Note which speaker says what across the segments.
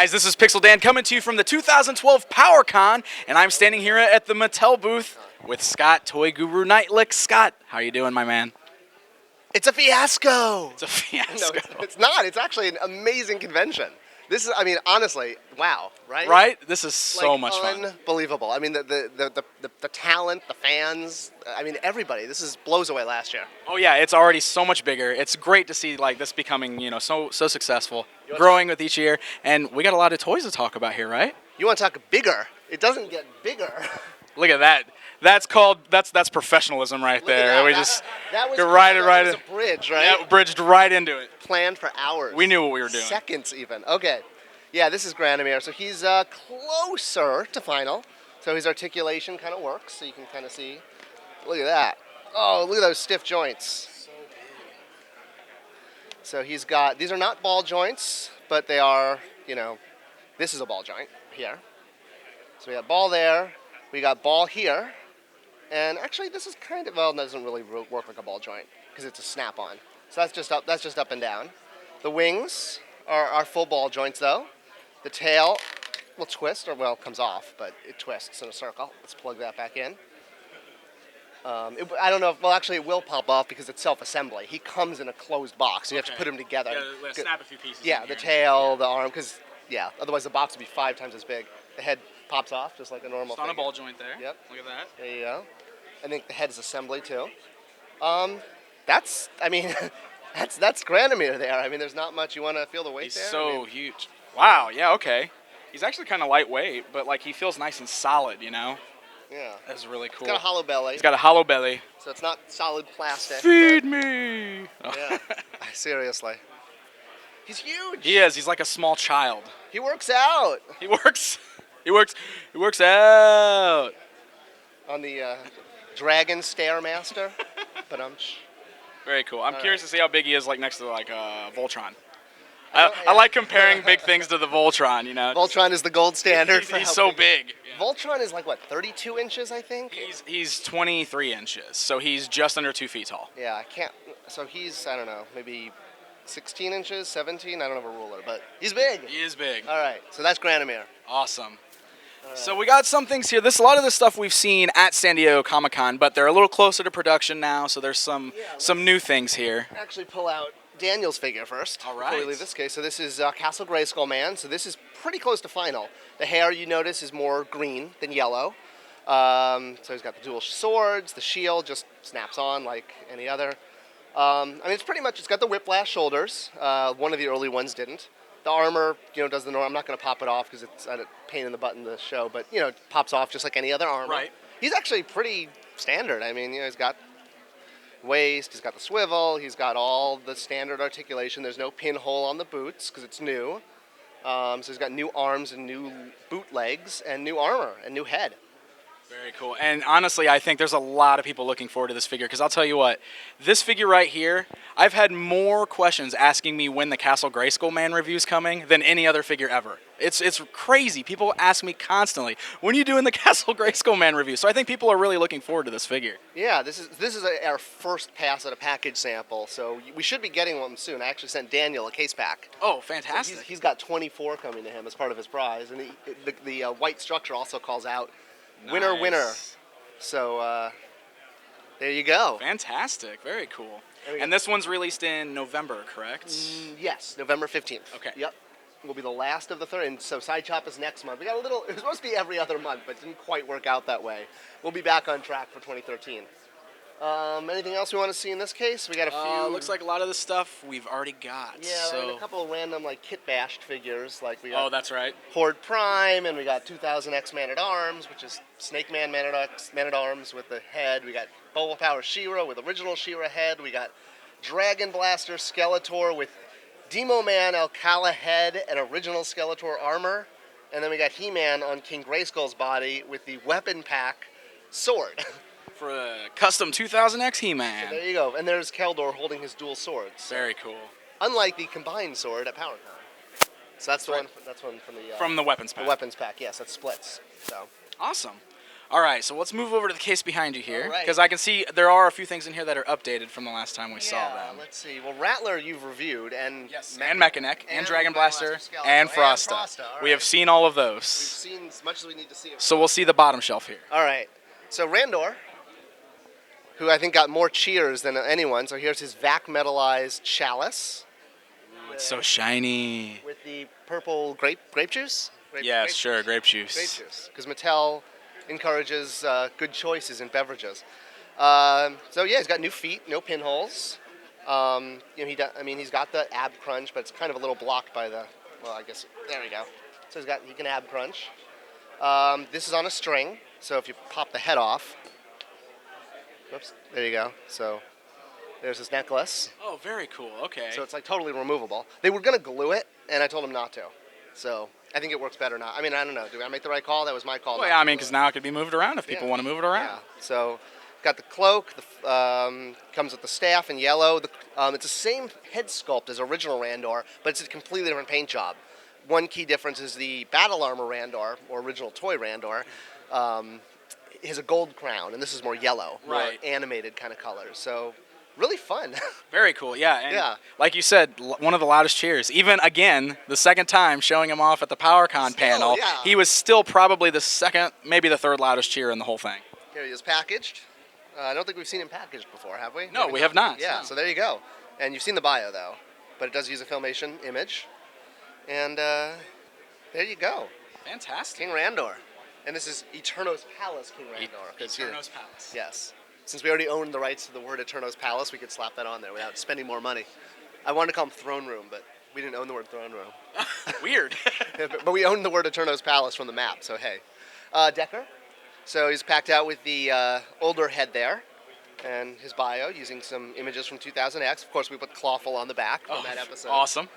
Speaker 1: guys, this is Pixel Dan coming to you from the 2012 PowerCon, and I'm standing here at the Mattel booth with Scott, ToyGuru Neitlich. Scott, how you doing, my man?
Speaker 2: It's a fiasco.
Speaker 1: It's a fiasco.
Speaker 2: No, it's not. It's actually an amazing convention. This is, I mean, honestly, wow, right?
Speaker 1: Right? This is so much fun.
Speaker 2: Unbelievable. I mean, the talent, the fans, I mean, everybody. This blows away last year.
Speaker 1: Oh yeah, it's already so much bigger. It's great to see like this becoming, so successful, growing with each year, and we got a lot of toys to talk about here, right?
Speaker 2: You want to talk bigger? It doesn't get bigger.
Speaker 1: Look at that. That's professionalism right there. We just go right in.
Speaker 2: That was a bridge, right?
Speaker 1: Yeah, bridged right into it.
Speaker 2: Planned for hours.
Speaker 1: We knew what we were doing.
Speaker 2: Seconds even. Okay. Yeah, this is Amir. So he's closer to final. So his articulation kind of works. So you can kind of see. Look at that. Oh, look at those stiff joints. So he's got, these are not ball joints, but they are, this is a ball joint here. So we got ball there. We got ball here. And actually, this is kind of, well, it doesn't really work like a ball joint because it's a snap-on. So that's just up and down. The wings are full ball joints, though. The tail will twist, or well, comes off, but it twists in a circle. Let's plug that back in. I don't know if, well, actually, it will pop off because it's self-assembly. He comes in a closed box, so you have to put them together.
Speaker 1: Yeah, snap a few pieces.
Speaker 2: Yeah, the tail, the arm, because, yeah, otherwise the box would be 5 times as big. The head pops off just like a normal
Speaker 1: It's on a ball joint there.
Speaker 2: Yep.
Speaker 1: Look at that.
Speaker 2: There you go. I think the head is assembly too. That's Amir there. I mean, there's not much. You want to feel the weight
Speaker 1: He's
Speaker 2: there?
Speaker 1: so huge. Wow. Yeah. Okay. He's actually kind of lightweight, but like he feels nice and solid.
Speaker 2: Yeah.
Speaker 1: That's really cool.
Speaker 2: He's got a hollow belly.
Speaker 1: He's got a hollow belly.
Speaker 2: So it's not solid plastic.
Speaker 1: Feed me.
Speaker 2: Yeah. Seriously. He's huge.
Speaker 1: He is. He's like a small child.
Speaker 2: He works out.
Speaker 1: He works out.
Speaker 2: On the Dragon Stairmaster.
Speaker 1: Very cool. I'm curious to see how big he is, like next to like Voltron. I like comparing big things to the Voltron.
Speaker 2: Voltron is the gold standard.
Speaker 1: He's so big. Yeah.
Speaker 2: Voltron is like what, 32 inches, I think.
Speaker 1: He's 23 inches, so he's just under 2 feet tall.
Speaker 2: Yeah, I can't. So he's, I don't know, maybe 16 inches, 17. I don't have a ruler, but he's big.
Speaker 1: He is big.
Speaker 2: All right, so that's Amir.
Speaker 1: Awesome. So we got some things here. A lot of this stuff we've seen at San Diego Comic-Con, but they're a little closer to production now, so there's some new things here.
Speaker 2: Actually pull out Daniel's figure first.
Speaker 1: All right.
Speaker 2: Before we leave this case. So this is Castle Grayskull Man. So this is pretty close to final. The hair, you notice, is more green than yellow. So he's got the dual swords. The shield just snaps on like any other. I mean, it's pretty much, it's got the whiplash shoulders. One of the early ones didn't. The armor, does the norm. I'm not going to pop it off because it's a pain in the butt in the show, but, it pops off just like any other armor.
Speaker 1: Right.
Speaker 2: He's actually pretty standard. I mean, he's got waist, he's got the swivel, he's got all the standard articulation. There's no pinhole on the boots because it's new. So he's got new arms and new boot legs and new armor and new head.
Speaker 1: Very cool. And honestly, I think there's a lot of people looking forward to this figure because I'll tell you what, this figure right here, I've had more questions asking me when the Castle Grayskull Man review is coming than any other figure ever. It's crazy. People ask me constantly, when are you doing the Castle Grayskull Man review? So I think people are really looking forward to this figure.
Speaker 2: Yeah, this is our first pass at a package sample, so we should be getting one soon. I actually sent Daniel a case pack.
Speaker 1: Oh, fantastic.
Speaker 2: So he's got 24 coming to him as part of his prize, and the white structure also calls out winner,
Speaker 1: Nice.
Speaker 2: winner. So there you go.
Speaker 1: Fantastic. Very cool. And this one's released in November, correct?
Speaker 2: Yes, November 15th.
Speaker 1: Okay.
Speaker 2: Yep. Will be the last of the third, and so Side Chop is next month. We got a little, it was supposed to be every other month, but it didn't quite work out that way. We'll be back on track for 2013. Anything else we want to see in this case? We got a few.
Speaker 1: Looks like a lot of the stuff we've already got.
Speaker 2: Yeah, and a couple of random like kit bashed figures, like we got.
Speaker 1: Oh, that's right.
Speaker 2: Horde Prime, and we got 2000X Man at Arms, which is Snake Man Man at Arms with the head. We got Boba Power She-Ra with original She-Ra head. We got Dragon Blaster Skeletor with Demo Man Alcala head and original Skeletor armor, and then we got He-Man on King Grayskull's body with the weapon pack sword.
Speaker 1: For a custom 2000X He-Man.
Speaker 2: So there you go. And there's Keldor holding his dual swords.
Speaker 1: Very cool.
Speaker 2: Unlike the combined sword at PowerCon. So that's one from the
Speaker 1: from the weapons pack.
Speaker 2: The weapons pack, yes, that splits. So
Speaker 1: awesome. All right, so let's move over to the case behind you here,
Speaker 2: All right.
Speaker 1: because I can see there are a few things in here that are updated from the last time we saw them.
Speaker 2: Let's see. Well, Rattler you've reviewed, and
Speaker 1: Yes, and Mechaneck, and Dragon Blaster,
Speaker 2: Skeletor,
Speaker 1: and Frosta.
Speaker 2: All
Speaker 1: We have
Speaker 2: right.
Speaker 1: seen all of
Speaker 2: We've
Speaker 1: those.
Speaker 2: seen as much as we need to see.
Speaker 1: So we'll see the bottom shelf here.
Speaker 2: All right. So Randor, who I think got more cheers than anyone. So here's his vac metallized chalice.
Speaker 1: It's so shiny.
Speaker 2: With the purple grape juice?
Speaker 1: Yes, sure, grape juice.
Speaker 2: Grape juice. Because Mattel encourages good choices in beverages. So yeah, he's got new feet, no pinholes. He's got the ab crunch, but it's kind of a little blocked by the. Well, I guess there we go. So he can ab crunch. This is on a string, so if you pop the head off, whoops, there you go. So there's his necklace.
Speaker 1: Oh, very cool. Okay.
Speaker 2: So it's like totally removable. They were gonna glue it, and I told them not to. So I think it works better now. I mean, I don't know. Did I make the right call? That was my call.
Speaker 1: Well, yeah, I mean, because now it could be moved around if people want to move it around.
Speaker 2: Yeah. So got the cloak. Comes with the staff in yellow. It's the same head sculpt as original Randor, but it's a completely different paint job. One key difference is the battle armor Randor, or original toy Randor, has a gold crown, and this is more yellow, more animated kind of colors. So really fun.
Speaker 1: Very cool, yeah. And
Speaker 2: yeah.
Speaker 1: Like you said, one of the loudest cheers. Even again, the second time showing him off at the PowerCon panel, he was still probably the second, maybe the third loudest cheer in the whole thing.
Speaker 2: Here he is packaged. I don't think we've seen him packaged before, have we?
Speaker 1: No, we have not.
Speaker 2: Yeah,
Speaker 1: no.
Speaker 2: So there you go. And you've seen the bio, though. But it does use a Filmation image. And there you go.
Speaker 1: Fantastic.
Speaker 2: King Randor. And this is Eterno's Palace King Randor.
Speaker 1: Eterno's Palace.
Speaker 2: Yes. Since we already own the rights to the word Eterno's Palace, we could slap that on there without spending more money. I wanted to call him Throne Room, but we didn't own the word Throne Room.
Speaker 1: Weird.
Speaker 2: But we own the word Eterno's Palace from the map, so hey. Decker. So he's packed out with the older head there. And his bio, using some images from 2000X. Of course, we put Clawful on the back from that episode.
Speaker 1: Awesome.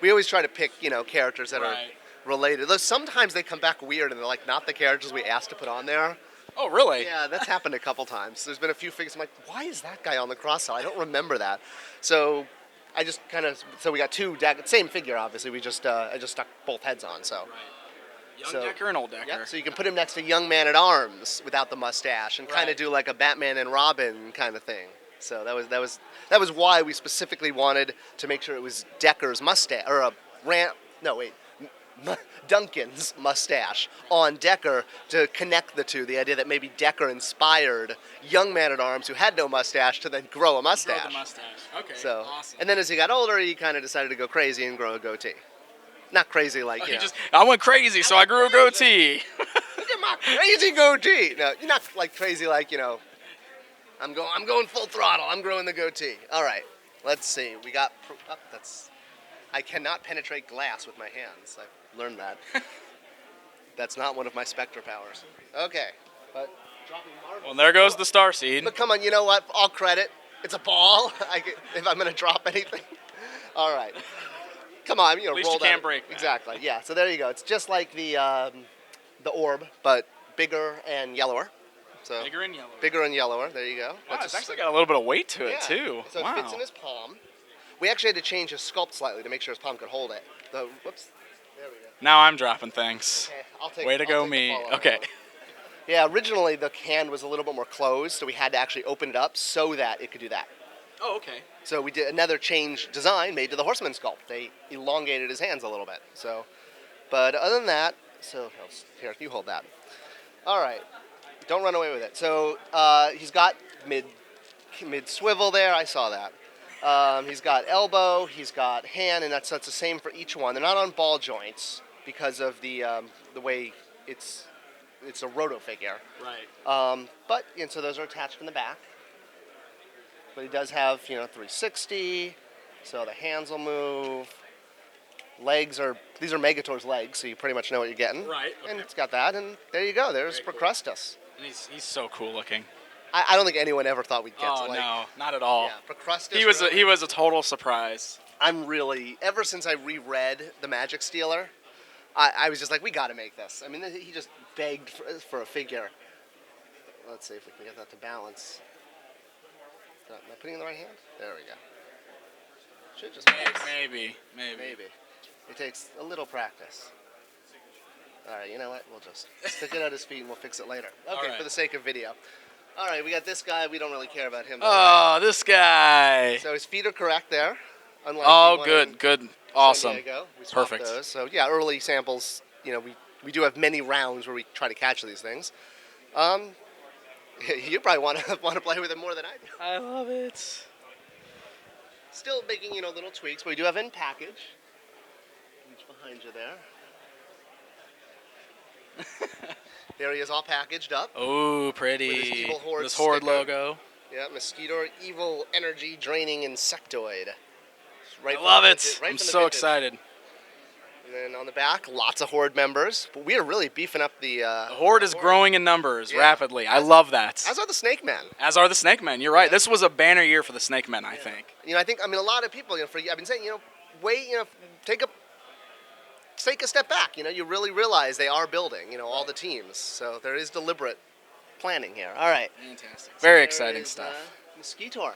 Speaker 2: We always try to pick, characters that are related. Though sometimes they come back weird and they're like not the characters we asked to put on there.
Speaker 1: Oh, really?
Speaker 2: Yeah, that's happened a couple times. There's been a few figures I'm like, why is that guy on the cross cell? I don't remember that. So I just we got two same figure obviously. I just stuck both heads on. So.
Speaker 1: Young Decker and Old Decker.
Speaker 2: Yeah, so you can put him next to Young Man at Arms without the mustache and kind of do like a Batman and Robin kind of thing. So that was why we specifically wanted to make sure it was Decker's mustache or Duncan's mustache on Decker to connect the two. The idea that maybe Decker inspired Young Man at Arms who had no mustache to then grow a mustache.
Speaker 1: Grow the mustache. Okay.
Speaker 2: So,
Speaker 1: awesome.
Speaker 2: and then as he got older, he kind of decided to go crazy and grow a goatee. Not crazy like
Speaker 1: I went crazy, so I grew a goatee.
Speaker 2: Look at my crazy goatee. No, you're not like crazy like I'm going full throttle. I'm growing the goatee. All right, let's see. We got. I cannot penetrate glass with my hands. I've learned that. That's not one of my Spectre powers. Okay, but dropping marbles.
Speaker 1: Well, there goes the Starseed.
Speaker 2: But come on, you know what? All credit. It's a ball. If I'm gonna drop anything. All right. Come on,
Speaker 1: At least you can't break that.
Speaker 2: Exactly, yeah. So there you go. It's just like the orb, but bigger and yellower. So
Speaker 1: Bigger and yellower.
Speaker 2: Bigger and yellower. There you go.
Speaker 1: Wow, it's actually got a little bit of weight to it too.
Speaker 2: So it fits in his palm. We actually had to change his sculpt slightly to make sure his palm could hold it. Whoops. There we go.
Speaker 1: Now I'm dropping things.
Speaker 2: Okay,
Speaker 1: Way to go, me. Okay.
Speaker 2: Yeah, originally the hand was a little bit more closed, so we had to actually open it up so that it could do that.
Speaker 1: Oh, okay.
Speaker 2: So we did another change design made to the Horseman Skull. They elongated his hands a little bit. So, but other than that, here, you hold that. All right, don't run away with it. So he's got mid swivel there. I saw that. He's got elbow. He's got hand, and that's the same for each one. They're not on ball joints because of the way it's a roto figure.
Speaker 1: Right.
Speaker 2: So those are attached in the back. But he does have, 360, so the hands will move. These are Megator's legs, so you pretty much know what you're getting.
Speaker 1: Right, okay.
Speaker 2: And it's got that, and there you go. There's Procrustes.
Speaker 1: And he's so cool looking.
Speaker 2: I don't think anyone ever thought we'd get to
Speaker 1: no, not at all.
Speaker 2: Yeah, Procrustes.
Speaker 1: He was a total surprise.
Speaker 2: Ever since I reread The Magic Stealer, I was just like, we got to make this. I mean, he just begged for a figure. Let's see if we can get that to balance. Am I putting it in the right hand? There we go. Should just
Speaker 1: Maybe.
Speaker 2: It takes a little practice. All right, you know what? We'll just stick it at his feet and we'll fix it later.
Speaker 1: All
Speaker 2: Okay,
Speaker 1: right.
Speaker 2: for the sake of video. All right, we got this guy. We don't really care about him.
Speaker 1: Oh, this guy.
Speaker 2: So his feet are correct there. Unlike
Speaker 1: Oh,
Speaker 2: the one in
Speaker 1: good.
Speaker 2: San
Speaker 1: Awesome.
Speaker 2: Diego. We swapped
Speaker 1: Perfect.
Speaker 2: those. So yeah, early samples. You know, we do have many rounds where we try to catch these things. You probably want to play with it more than I do.
Speaker 1: I love it.
Speaker 2: Still making little tweaks, but we do have in package. Reach behind you there. There he is, all packaged up.
Speaker 1: Oh, pretty.
Speaker 2: With his Evil Horde
Speaker 1: this Horde
Speaker 2: sticker.
Speaker 1: logo.
Speaker 2: Yeah, mosquito, evil energy draining insectoid. Right
Speaker 1: I love
Speaker 2: from the
Speaker 1: it.
Speaker 2: vintage- right
Speaker 1: I'm
Speaker 2: from the
Speaker 1: so
Speaker 2: vintage.
Speaker 1: excited.
Speaker 2: And then on the back, lots of Horde members. But we are really beefing up the.
Speaker 1: The Horde is growing in numbers
Speaker 2: Yeah.
Speaker 1: rapidly. I love that.
Speaker 2: As are the Snake Men.
Speaker 1: As are the Snake Men. You're right.
Speaker 2: Yeah.
Speaker 1: This was a banner year for the Snake Men, I think.
Speaker 2: I think, a lot of people, I've been saying, wait, take a step back. You really realize they are building, all the teams. So there is deliberate planning here. All right.
Speaker 1: Fantastic. Very
Speaker 2: There
Speaker 1: exciting
Speaker 2: is,
Speaker 1: stuff.
Speaker 2: Mosquito.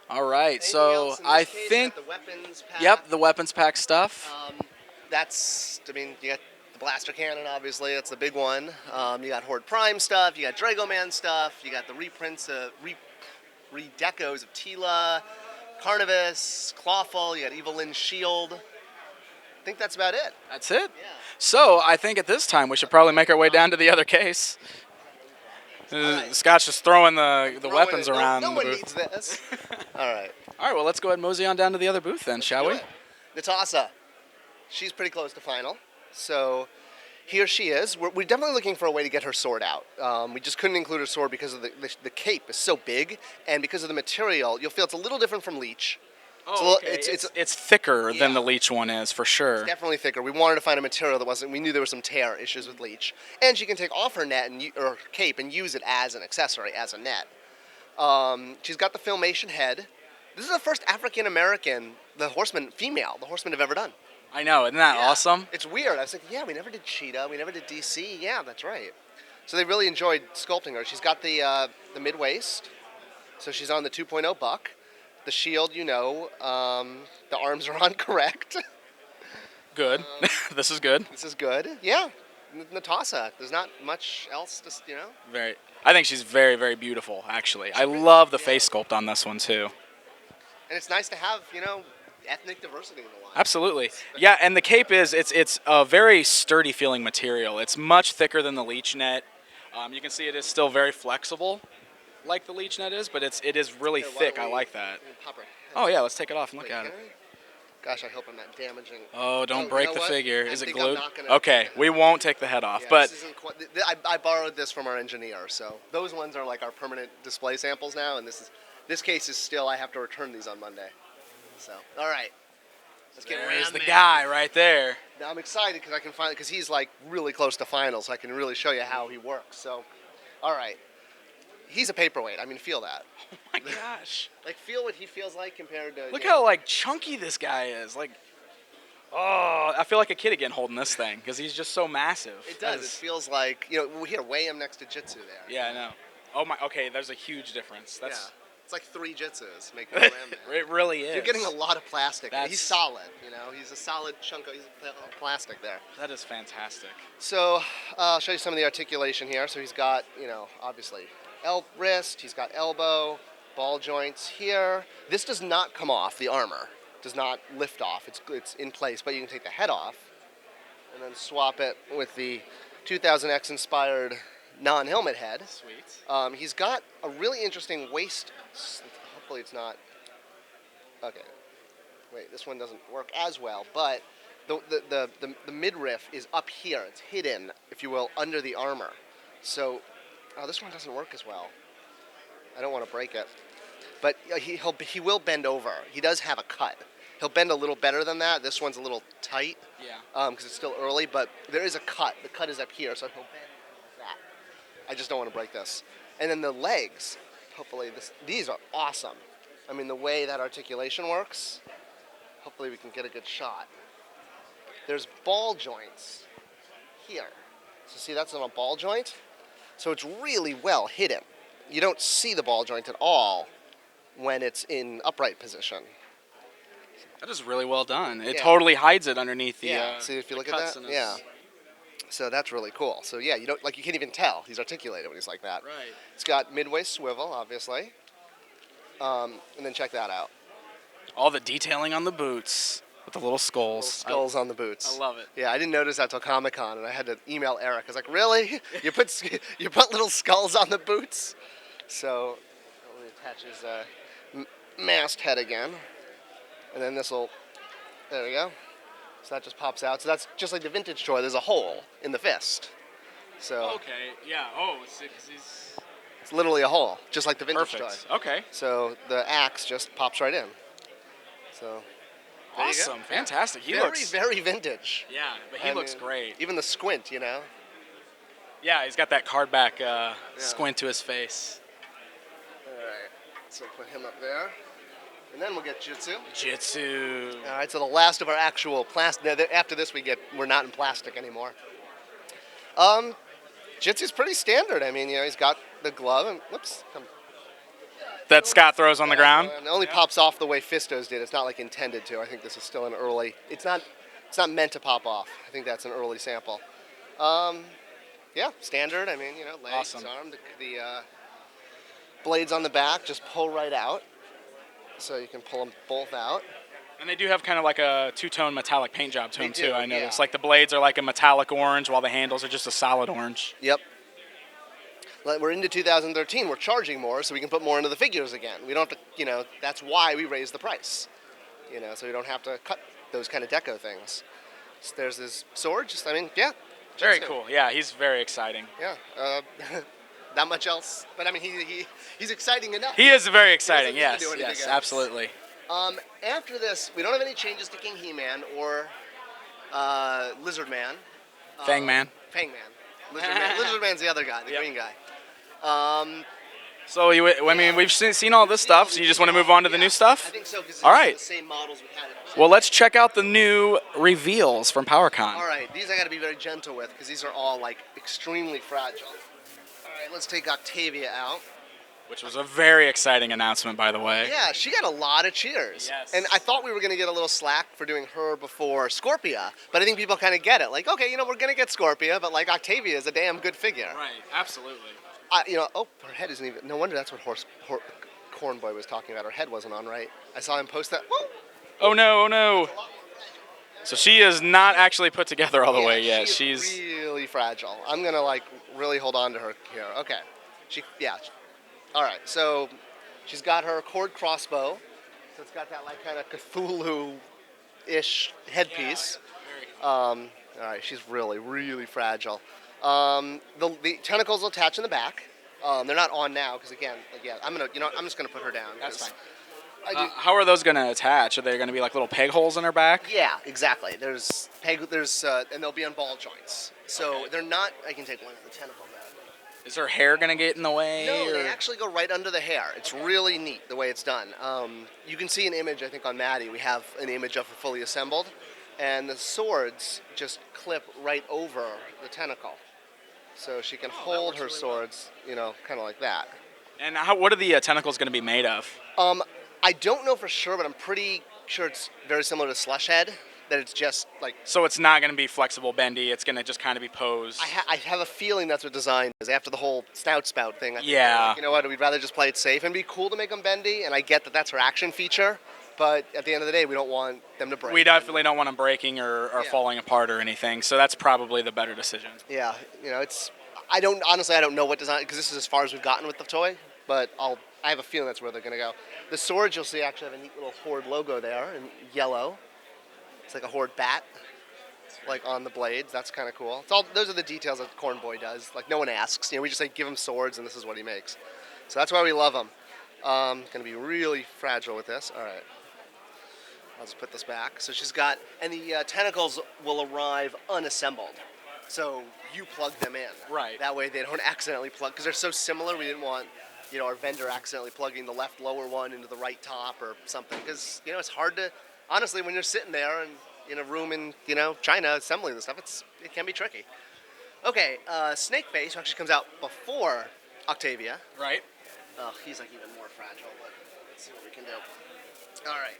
Speaker 1: All right.
Speaker 2: Anything
Speaker 1: So
Speaker 2: else in this
Speaker 1: I
Speaker 2: case?
Speaker 1: think.
Speaker 2: Got the weapons pack.
Speaker 1: Yep, the weapons pack stuff.
Speaker 2: You got the blaster cannon, obviously. That's the big one. You got Horde Prime stuff. You got Drago Man stuff. You got the reprints, redecos of Tila, Carnivus, Clawful. You got Evelyn's Shield. I think that's about it.
Speaker 1: That's it.
Speaker 2: Yeah.
Speaker 1: So I think at this time we should probably make our way down to the other case.
Speaker 2: right.
Speaker 1: Scott's just throwing the
Speaker 2: Throwing
Speaker 1: weapons
Speaker 2: it.
Speaker 1: around.
Speaker 2: No
Speaker 1: the
Speaker 2: one
Speaker 1: booth.
Speaker 2: needs this. All right.
Speaker 1: All right. Well, let's go ahead and mosey on down to the other booth then, shall we?
Speaker 2: Do it. Natasa. She's pretty close to final. So here she is. We're definitely looking for a way to get her sword out. We just couldn't include her sword because of the cape is so big, and because of the material, you'll feel it's a little different from Leech.
Speaker 1: Oh,
Speaker 2: okay.
Speaker 1: It's thicker than
Speaker 2: Yeah.
Speaker 1: the Leech one is, for sure.
Speaker 2: It's definitely thicker. We wanted to find a material that wasn't. We knew there were some tear issues with Leech, and she can take off her net or cape and use it as an accessory, as a net. She's got the Filmation head. This is the first African American the Horsemen have ever done.
Speaker 1: I know. Isn't that
Speaker 2: Yeah.
Speaker 1: awesome?
Speaker 2: It's weird. I was like, yeah, we never did Cheetah. We never did DC. Yeah, that's right. So they really enjoyed sculpting her. She's got the mid-waist. So she's on the 2.0 buck. The shield, the arms are on correct.
Speaker 1: Good. This is good.
Speaker 2: This is good. Yeah. Natasa. There's not much else to.
Speaker 1: Very. I think she's very, very beautiful, actually. I love the face sculpt on this one, too.
Speaker 2: And it's nice to have, ethnic diversity in the line.
Speaker 1: Absolutely. Yeah, and the cape it's a very sturdy feeling material. It's much thicker than the Leech net. You can see it is still very flexible, like the Leech net is, but it is really
Speaker 2: Here, why
Speaker 1: thick.
Speaker 2: don't
Speaker 1: I
Speaker 2: we-
Speaker 1: like that.
Speaker 2: Pop her.
Speaker 1: Oh yeah, let's take it off and look
Speaker 2: Wait,
Speaker 1: at it.
Speaker 2: can I? Gosh, I hope I'm not damaging.
Speaker 1: Oh, don't
Speaker 2: you
Speaker 1: break
Speaker 2: know
Speaker 1: the
Speaker 2: what?
Speaker 1: figure.
Speaker 2: I
Speaker 1: Is it
Speaker 2: think I'm
Speaker 1: glued?
Speaker 2: not gonna
Speaker 1: Okay,
Speaker 2: take it
Speaker 1: we
Speaker 2: off.
Speaker 1: won't take the head off,
Speaker 2: Yeah,
Speaker 1: but
Speaker 2: this isn't quite, I borrowed this from our engineer, so those ones are like our permanent display samples now, and this case is still. I have to return these on Monday. So, all right, let's get
Speaker 1: there's
Speaker 2: Ram
Speaker 1: the
Speaker 2: Man.
Speaker 1: guy right there.
Speaker 2: Now I'm excited because I can because he's like really close to finals, so I can really show you how he works. So, all right, he's a paperweight. I mean, feel that.
Speaker 1: Oh my gosh.
Speaker 2: Like, feel what he feels like compared to.
Speaker 1: Look how like chunky this guy is. Like, oh, I feel like a kid again holding this thing because he's just so massive.
Speaker 2: It
Speaker 1: That
Speaker 2: does. It
Speaker 1: is-
Speaker 2: feels like here, weigh him next to Jitsu there.
Speaker 1: Yeah, I know. Oh my. Okay, there's a huge difference. That's.
Speaker 2: Yeah. It's like 3 Jitsus making a Ram Man.
Speaker 1: It really is.
Speaker 2: You're getting a lot of plastic.
Speaker 1: That's-
Speaker 2: He's solid, He's a solid chunk of plastic there.
Speaker 1: That is fantastic.
Speaker 2: So I'll show you some of the articulation here. So he's got, obviously wrist. He's got elbow, ball joints here. This does not come off. The armor does not lift off. It's in place, but you can take the head off and then swap it with the 2000X inspired non-helmet head.
Speaker 1: Sweet.
Speaker 2: He's got a really interesting waist. Hopefully it's not. Okay. Wait, this one doesn't work as well, but the midriff is up here. It's hidden, if you will, under the armor. So, this one doesn't work as well. I don't want to break it, but he will bend over. He does have a cut. He'll bend a little better than that. This one's a little tight.
Speaker 1: Yeah.
Speaker 2: Because it's still early, but there is a cut. The cut is up here, so he'll bend like that. I just don't want to break this. And then the legs, hopefully these are awesome. I mean, the way that articulation works, hopefully we can get a good shot. There's ball joints here. So see, that's on a ball joint. So it's really well hidden. You don't see the ball joint at all when it's in upright position.
Speaker 1: That is really well done. It
Speaker 2: Yeah.
Speaker 1: totally hides it underneath the.
Speaker 2: See, if you
Speaker 1: the
Speaker 2: look at
Speaker 1: cuts
Speaker 2: that,
Speaker 1: in his-
Speaker 2: yeah. So that's really cool. So yeah, you can't even tell he's articulated when he's like that.
Speaker 1: Right.
Speaker 2: It's got midway swivel, obviously. And then check that out.
Speaker 1: All the detailing on the boots with the little skulls.
Speaker 2: Little skulls on the boots.
Speaker 1: I love it.
Speaker 2: Yeah, I didn't notice that till Comic-Con, and I had to email Eric. I was like, really? You put little skulls on the boots? So let me attach his mast head again. And then there we go. So that just pops out. So that's just like the vintage toy. There's a hole in the fist. So
Speaker 1: Okay, yeah. Oh, because he's...
Speaker 2: it's literally a hole, just like the vintage
Speaker 1: Perfect.
Speaker 2: toy.
Speaker 1: Okay.
Speaker 2: So the axe just pops right in. So there you go.
Speaker 1: Awesome. Fantastic. He
Speaker 2: very,
Speaker 1: looks...
Speaker 2: very vintage.
Speaker 1: Yeah, but he looks great.
Speaker 2: Even the squint,
Speaker 1: Yeah, he's got that card back squint to his face.
Speaker 2: All right. So put him up there. And then we'll get Jitsu.
Speaker 1: Jitsu.
Speaker 2: All right, so the last of our actual plastic. After this, we're not in plastic anymore. Jitsu's pretty standard. I mean, he's got the glove and
Speaker 1: That Scott throws on the ground.
Speaker 2: And it only pops off the way Fisto's did. It's not like intended to. I think this is still an early. It's not meant to pop off. I think that's an early sample. Yeah, standard. I mean, legs,
Speaker 1: Awesome.
Speaker 2: arm, the blades on the back just pull right out. So you can pull them both out.
Speaker 1: And they do have kind of like a two-tone metallic paint job to them, too, I noticed.
Speaker 2: Yeah.
Speaker 1: Like the blades are like a metallic orange while the handles are just a solid orange.
Speaker 2: Yep. We're into 2013. We're charging more so we can put more into the figures again. We don't have to, that's why we raised the price. So we don't have to cut those kind of deco things. So there's this sword. Yeah.
Speaker 1: Very cool. Yeah, he's very exciting.
Speaker 2: Yeah. Not much else. But, I mean, he's exciting enough.
Speaker 1: He is very exciting,
Speaker 2: He doesn't
Speaker 1: yes.
Speaker 2: need to do anything
Speaker 1: Yes,
Speaker 2: else.
Speaker 1: absolutely.
Speaker 2: After this, we don't have any changes to King He-Man or Lizard Man.
Speaker 1: Fang Man.
Speaker 2: Fang Man. Lizard Man's the other guy, the green guy.
Speaker 1: So, we've seen all this stuff, so you just want to move on to the new stuff?
Speaker 2: I think so, because
Speaker 1: all right.
Speaker 2: the same models we had.
Speaker 1: Well, let's check out the new reveals from PowerCon.
Speaker 2: All right, these I got to be very gentle with, because these are all, extremely fragile. All right, let's take Octavia out.
Speaker 1: Which was a very exciting announcement, by the way.
Speaker 2: Yeah, she got a lot of cheers.
Speaker 1: Yes.
Speaker 2: And I thought we were going to get a little slack for doing her before Scorpia, but I think people kind of get it. Okay, we're going to get Scorpia, but Octavia is a damn good figure.
Speaker 1: Right, absolutely.
Speaker 2: Her head isn't even. No wonder that's what Corn Boy was talking about. Her head wasn't on right. I saw him post that. Woo!
Speaker 1: Oh no, oh no. So she is not actually put together all the way yet.
Speaker 2: She's really fragile. I'm going to really hold on to her here. Okay. All right, so she's got her cord crossbow, so it's got that kind of Cthulhu-ish headpiece.
Speaker 1: Yeah,
Speaker 2: all right, she's really, really fragile. The tentacles will attach in the back. They're not on now because again, I'm just gonna put her down.
Speaker 1: That's fine. How are those gonna attach? Are they gonna be like little peg holes in her back?
Speaker 2: Yeah, exactly. There's and they'll be on ball joints. So they're not. I can take one of the tentacles out.
Speaker 1: Is her hair gonna get in the way?
Speaker 2: No, they actually go right under the hair. It's really neat the way it's done. You can see an image, I think, on Maddie. We have an image of her fully assembled, and the swords just clip right over the tentacle, so she can hold her swords, kind of like that.
Speaker 1: And what are the tentacles gonna be made of?
Speaker 2: I don't know for sure, but I'm pretty sure it's very similar to Slush Head. That it's just
Speaker 1: So it's not going to be flexible, bendy. It's going to just kind of be posed.
Speaker 2: I have a feeling that's what design is. After the whole snout spout thing, I think
Speaker 1: Yeah.
Speaker 2: you know what? We'd rather just play it safe and be cool to make them bendy. And I get that that's her action feature, but at the end of the day, we don't want them to break.
Speaker 1: We definitely don't want them breaking or falling apart or anything. So that's probably the better decision.
Speaker 2: Yeah, I don't know what design, because this is as far as we've gotten with the toy. But I have a feeling that's where they're going to go. The swords you'll see actually have a neat little Horde logo there in yellow. It's like a Horde bat, on the blades. That's kind of cool. Those are the details that Corn Boy does. No one asks. We just say give him swords, and this is what he makes. So that's why we love him. Going to be really fragile with this. All right. I'll just put this back. So she's got, and the tentacles will arrive unassembled. So you plug them in.
Speaker 1: Right.
Speaker 2: That way they don't accidentally plug, because they're so similar. We didn't want, our vendor accidentally plugging the left lower one into the right top or something. Because, it's hard to, honestly, when you're sitting there and in a room in, China assembling this stuff, it can be tricky. Okay, Snakeface actually comes out before Octavia.
Speaker 1: Right.
Speaker 2: He's even more fragile, but let's see what we can do. All right.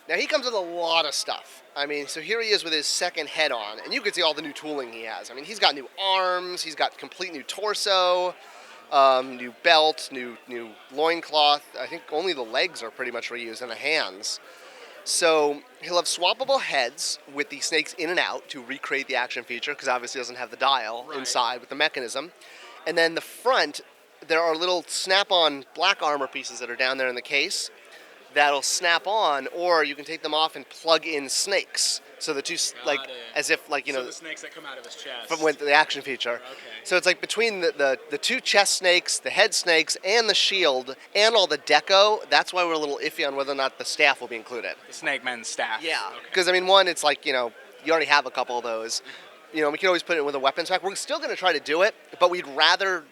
Speaker 2: Now he comes with a lot of stuff. I mean, so here he is with his second head on, and you can see all the new tooling he has. I mean, he's got new arms, he's got complete new torso, new belt, new loincloth. I think only the legs are pretty much reused, and the hands. So he'll have swappable heads with the snakes in and out to recreate the action feature, because obviously he doesn't have the dial inside with the mechanism. And then the front, there are little snap-on black armor pieces that are down there in the case that'll snap on, or you can take them off and plug in snakes. So the two, as if, like,
Speaker 1: So the snakes that come out of his chest.
Speaker 2: from with the action feature.
Speaker 1: Okay.
Speaker 2: So it's like between the two chest snakes, the head snakes, and the shield, and all the deco, that's why we're a little iffy on whether or not the staff will be included.
Speaker 1: The Snake Men's staff.
Speaker 2: Yeah.
Speaker 1: Okay.
Speaker 2: Because, I mean, one, it's like, you already have a couple of those. We can always put it with a weapons pack. We're still going to try to do it, but we'd rather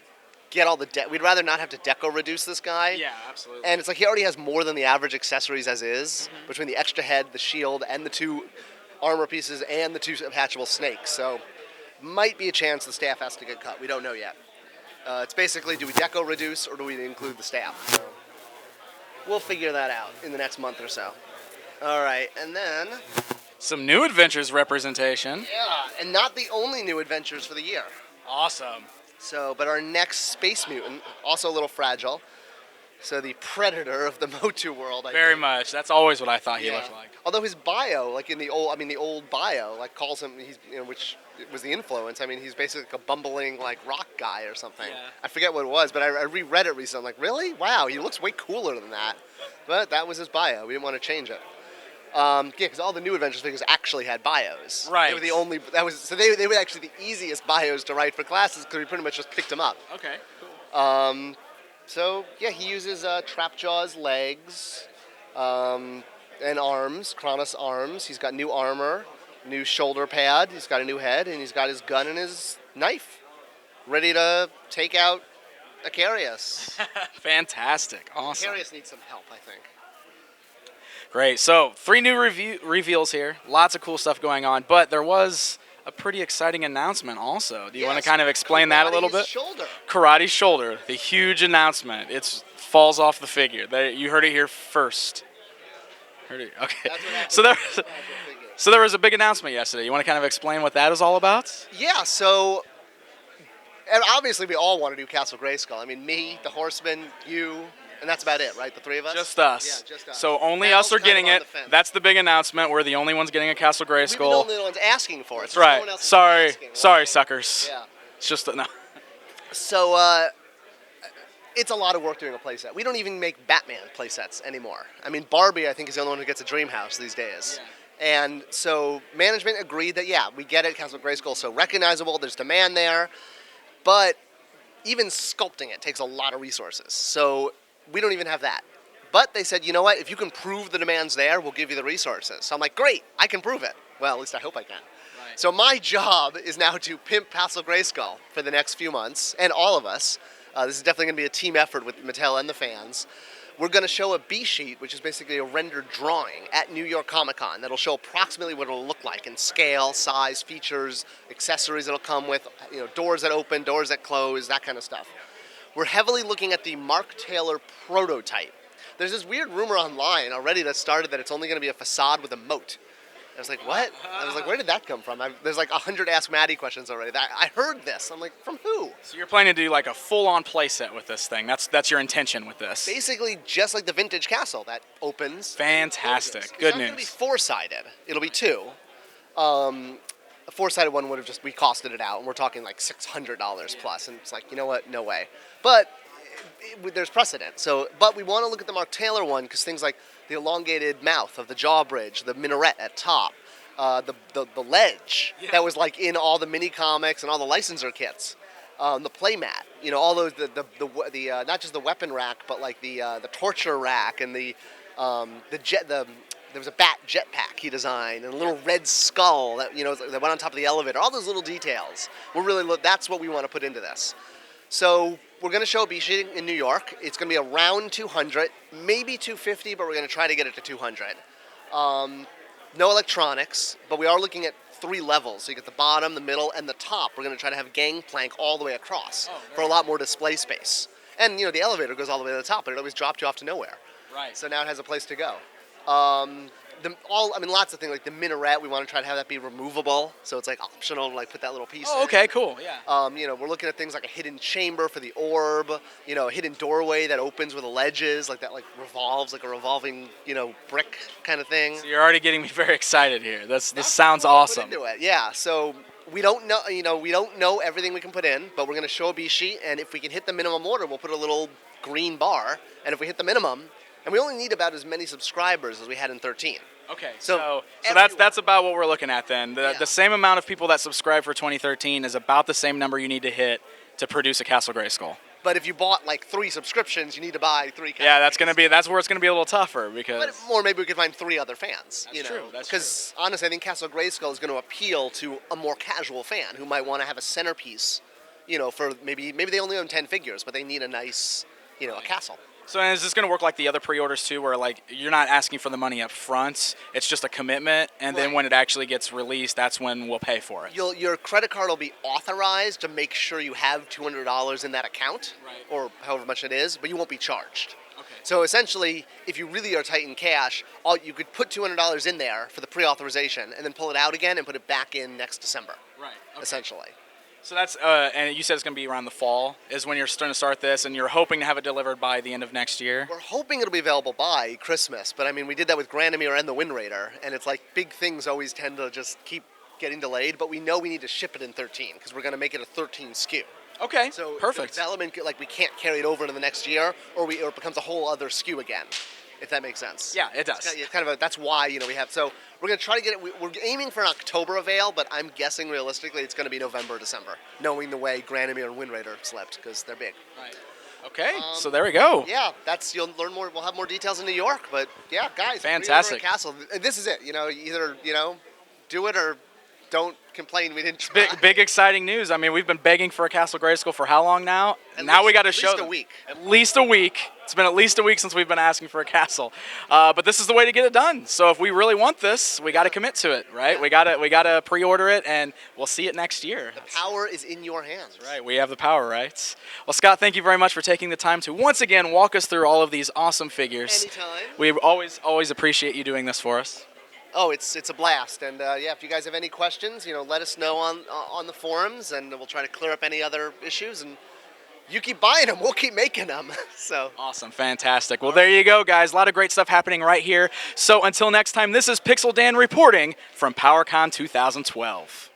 Speaker 2: get all the we'd rather not have to deco reduce this guy.
Speaker 1: Yeah, absolutely.
Speaker 2: And it's like he already has more than the average accessories as is, between the extra head, the shield, and the two armor pieces, and the two attachable snakes. So might be a chance the staff has to get cut. We don't know yet. It's basically, do we deco reduce or do we include the staff? So we'll figure that out in the next month or so. All right, and then
Speaker 1: some new adventures representation.
Speaker 2: yeah, and not the only new adventures for the year.
Speaker 1: Awesome.
Speaker 2: So, but our next space mutant, also a little fragile. So the predator of the MOTUC world.
Speaker 1: Very much. That's always what I thought he looked like.
Speaker 2: Although his bio, like in the old bio, like calls him, which was the influence. I mean, he's basically like a bumbling like rock guy or something. Yeah. I forget what it was, but I reread it recently. I'm like, really? Wow, he looks way cooler than that. But that was his bio. We didn't want to change it. Yeah, because all the new Adventures figures actually had bios.
Speaker 1: Right.
Speaker 2: They were the only. They were actually the easiest bios to write for classes because we pretty much just picked them up.
Speaker 1: Okay. Cool.
Speaker 2: So yeah, he uses Trapjaw's legs and arms, Kronos arms. He's got new armor, new shoulder pad. He's got a new head, and he's got his gun and his knife, ready to take out Acarius.
Speaker 1: Fantastic. Awesome.
Speaker 2: Acarius needs some help, I think.
Speaker 1: Great. So 3 new reveals here. Lots of cool stuff going on, but there was a pretty exciting announcement also. Do you want to kind of explain that a little bit?
Speaker 2: Shoulder.
Speaker 1: Karatee's shoulder, the huge announcement. It falls off the figure. You heard it here first. Heard it. Okay. So there was a big announcement yesterday. You want to kind of explain what that is all about?
Speaker 2: Yeah. So, and obviously we all want to do Castle Grayskull. I mean, me, the Horsemen, you. And that's about it, right? The three of us?
Speaker 1: Just us.
Speaker 2: Yeah, just us.
Speaker 1: So only us are getting it. That's the big announcement. We're the only ones getting a Castle Grayskull.
Speaker 2: We're the only ones asking for it.
Speaker 1: That's right.
Speaker 2: No
Speaker 1: Sorry, suckers.
Speaker 2: Yeah.
Speaker 1: It's just no.
Speaker 2: So it's a lot of work doing a playset. We don't even make Batman playsets anymore. I mean, Barbie, I think, is the only one who gets a dream house these days. Yeah. And so management agreed that, yeah, we get it, Castle Grayskull, so recognizable, there's demand there. But even sculpting it takes a lot of resources. So we don't even have that. But they said, you know what, if you can prove the demand's there, we'll give you the resources. So I'm like, great, I can prove it. Well, at least I hope I can. Right. So my job is now to pimp Castle Grayskull for the next few months, and all of us. This is definitely going to be a team effort with Mattel and the fans. We're going to show a B-sheet, which is basically a rendered drawing, at New York Comic Con that'll show approximately what it'll look like in scale, size, features, accessories it'll come with, doors that open, doors that close, that kind of stuff. We're heavily looking at the Mark Taylor prototype. There's this weird rumor online already that started that it's only going to be a facade with a moat. I was like, what? I was like, where did that come from? There's like 100 Ask Maddie questions already. I heard this. I'm like, from who?
Speaker 1: So you're planning to do like a full-on playset with this thing. That's your intention with this.
Speaker 2: Basically, just like the vintage castle that opens.
Speaker 1: Fantastic. Good news. It's not
Speaker 2: going to be four-sided. It'll be two. A four-sided one would have we costed it out, and we're talking like $600 plus. And it's like, you know what? No way. But there's precedent. But we want to look at the Mark Taylor one because things like the elongated mouth of the jaw bridge, the minaret at top, the ledge that was like in all the mini comics and all the licensor kits, the playmat, all those the not just the weapon rack, but like the torture rack and there was a bat jetpack he designed and a little red skull that that went on top of the elevator. All those little details. That's what we want to put into this. So we're going to show a B-sheet in New York. It's going to be around 200, maybe 250, but we're going to try to get it to 200. No electronics, but we are looking at 3 levels. So you get the bottom, the middle, and the top. We're going to try to have gangplank all the way across for a lot more display space. And, the elevator goes all the way to the top, but it always dropped you off to nowhere.
Speaker 1: Right.
Speaker 2: So now it has a place to go. lots of things like the minaret. We want to try to have that be removable, so it's like optional to like put that little piece.
Speaker 1: Oh,
Speaker 2: in.
Speaker 1: okay, cool. Yeah.
Speaker 2: You know, we're looking at things like a hidden chamber for the orb. You know, a hidden doorway that opens with the ledges, like that, like revolves, like a revolving, you know, brick kind of thing.
Speaker 1: So you're already getting me very excited here. This sounds awesome.
Speaker 2: Put into it. Yeah. So we don't know, you know, we don't know everything we can put in, but we're going to show a B sheet, and if we can hit the minimum order, we'll put a little green bar, and if we hit the minimum, and we only need about as many subscribers as we had in 13.
Speaker 1: Okay,
Speaker 2: so
Speaker 1: that's about what we're looking at then. The same amount of people that subscribe for 2013 is about the same number you need to hit to produce a Castle Grayskull.
Speaker 2: But if you bought like 3 subscriptions, you need to buy 3.
Speaker 1: Yeah, that's where it's gonna be a little tougher because.
Speaker 2: Or maybe we could find 3 other fans.
Speaker 1: That's true.
Speaker 2: Because honestly, I think Castle Grayskull is going to appeal to a more casual fan who might want to have a centerpiece. You know, for maybe they only own 10 figures, but they need a nice, you know, a castle.
Speaker 1: So is this going to work like the other pre-orders too, where like you're not asking for the money up front, it's just a commitment, and then when it actually gets released, that's when we'll pay for it?
Speaker 2: Your credit card will be authorized to make sure you have $200 in that account, or however much it is, but you won't be charged.
Speaker 1: Okay.
Speaker 2: So essentially, if you really are tight in cash, you could put $200 in there for the pre-authorization, and then pull it out again and put it back in next December.
Speaker 1: Right. Okay.
Speaker 2: Essentially.
Speaker 1: So that's, and you said it's going to be around the fall, is when you're starting to start this, and you're hoping to have it delivered by the end of next year?
Speaker 2: We're hoping it'll be available by Christmas, but I mean, we did that with Amir and the Wind Raider, and it's like big things always tend to just keep getting delayed, but we know we need to ship it in 13, because we're going to make it a 13 SKU.
Speaker 1: Okay,
Speaker 2: so
Speaker 1: perfect.
Speaker 2: The development, like, we can't carry it over into the next year, or it becomes a whole other SKU again, if that makes sense.
Speaker 1: Yeah, it does.
Speaker 2: It's kind of that's why, you know, we have, so we're going to try to get it, we're aiming for an October avail, but I'm guessing realistically it's going to be November, December, knowing the way Amir and Wind Raider slipped, because they're big.
Speaker 1: Right. Okay, so there we go.
Speaker 2: Yeah, you'll learn more, we'll have more details in New York, but yeah, guys,
Speaker 1: fantastic.
Speaker 2: Castle, this is it, you know, either, you know, do it or don't complain we didn't try.
Speaker 1: Big exciting news. I mean, we've been begging for a Castle Grayskull for how long now? Now we got to show them.
Speaker 2: At least a week.
Speaker 1: At least a week. It's been at least a week since we've been asking for a castle. But this is the way to get it done. So if we really want this, we got to commit to it, right?
Speaker 2: Yeah.
Speaker 1: We got to pre-order it, and we'll see it next year.
Speaker 2: The power is in your hands.
Speaker 1: Right, we have the power, right? Well, Scott, thank you very much for taking the time to once again walk us through all of these awesome figures.
Speaker 2: Anytime.
Speaker 1: We always appreciate you doing this for us.
Speaker 2: Oh, it's a blast, and yeah, if you guys have any questions, you know, let us know on the forums, and we'll try to clear up any other issues. And you keep buying them, we'll keep making them. So
Speaker 1: awesome, fantastic. Well, there you go, guys. A lot of great stuff happening right here. So until next time, this is Pixel Dan reporting from PowerCon 2012.